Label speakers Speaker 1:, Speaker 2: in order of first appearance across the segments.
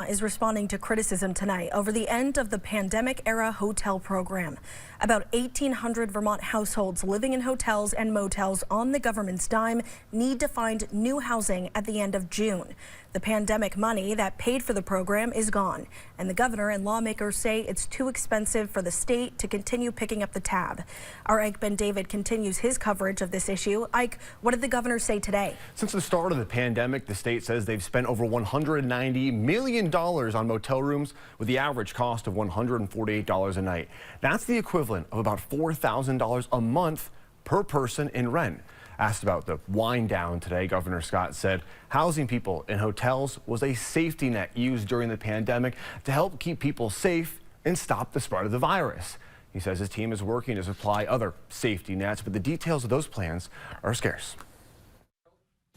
Speaker 1: is responding to criticism tonight over the end of the pandemic-era hotel program. About 1,800 Vermont households living in hotels and motels on the government's dime need to find new housing at the end of June. The pandemic money that paid for the program is gone, and the governor and lawmakers say it's too expensive for the state to continue picking up the tab. Our Ike Ben David continues his coverage of this issue. Ike, what did the governor say today?
Speaker 2: Since the start of the pandemic, the state says they've spent over $190 million on motel rooms with the average cost of $148 a night. That's the equivalent of about $4,000 a month per person in rent. Asked about the wind down today, Governor Scott said housing people in hotels was a safety net used during the pandemic to help keep people safe and stop the spread of the virus. He says his team is working to supply other safety nets, but the details of those plans are scarce.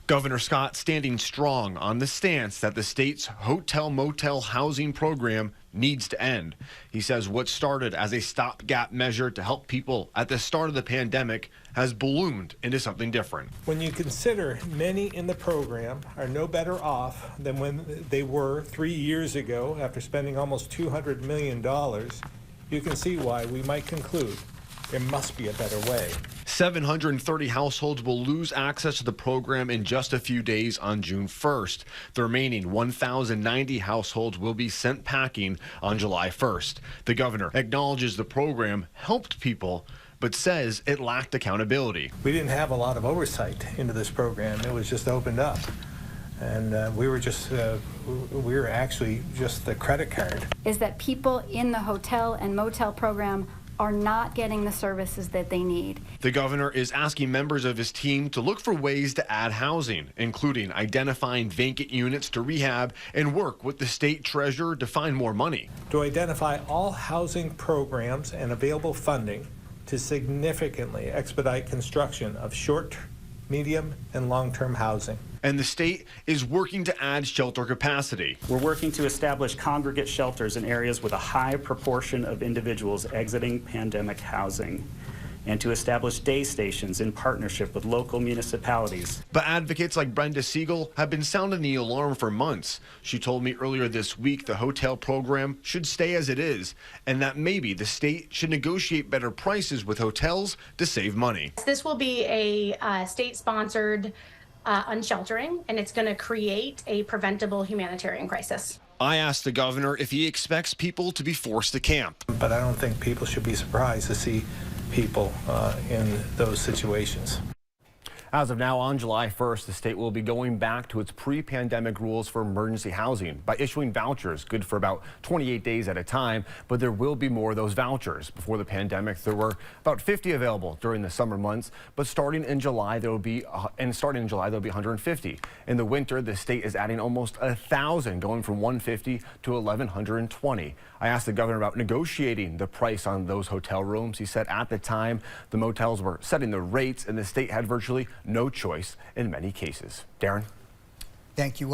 Speaker 2: Governor Scott standing strong on the stance that the state's hotel-motel housing program needs to end. He says what started as a stopgap measure to help people at the start of the pandemic has ballooned into something different.
Speaker 3: When you consider many in the program are no better off than when they were 3 years ago after spending almost $200 million, you can see why we might conclude there must be a better way.
Speaker 2: 730 households will lose access to the program in just a few days on June 1st. The remaining 1,090 households will be sent packing on July 1st. The governor acknowledges the program helped people, but says it lacked accountability.
Speaker 3: We didn't have a lot of oversight into this program. It was just opened up. And we were actually just the credit card.
Speaker 4: Is that people in the hotel and motel program are not getting the services that they need.
Speaker 2: The governor is asking members of his team to look for ways to add housing, including identifying vacant units to rehab and work with the state treasurer to find more money.
Speaker 3: To identify all housing programs and available funding to significantly expedite construction of short, medium, and long-term housing.
Speaker 2: And the state is working to add shelter capacity.
Speaker 5: We're working to establish congregate shelters in areas with a high proportion of individuals exiting pandemic housing, and to establish day stations in partnership with local municipalities.
Speaker 2: But advocates like Brenda Siegel have been sounding the alarm for months. She told me earlier this week the hotel program should stay as it is, and that maybe the state should negotiate better prices with hotels to save money.
Speaker 6: This will be a state-sponsored unsheltering, and it's going to create a preventable humanitarian crisis.
Speaker 2: I asked the governor if he expects people to be forced to camp.
Speaker 3: But I don't think people should be surprised to see people in those situations.
Speaker 2: As of now, on July 1st, the state will be going back to its pre-pandemic rules for emergency housing by issuing vouchers good for about 28 days at a time. But there will be more of those vouchers. Before the pandemic, there were about 50 available during the summer months. But starting in July, there will be 150. In the winter, the state is adding almost 1,000, going from 150 to 1,120. I asked the governor about negotiating the price on those hotel rooms. He said at the time, the motels were setting the rates and the state had virtually no choice in many cases. Darren?
Speaker 7: Thank you.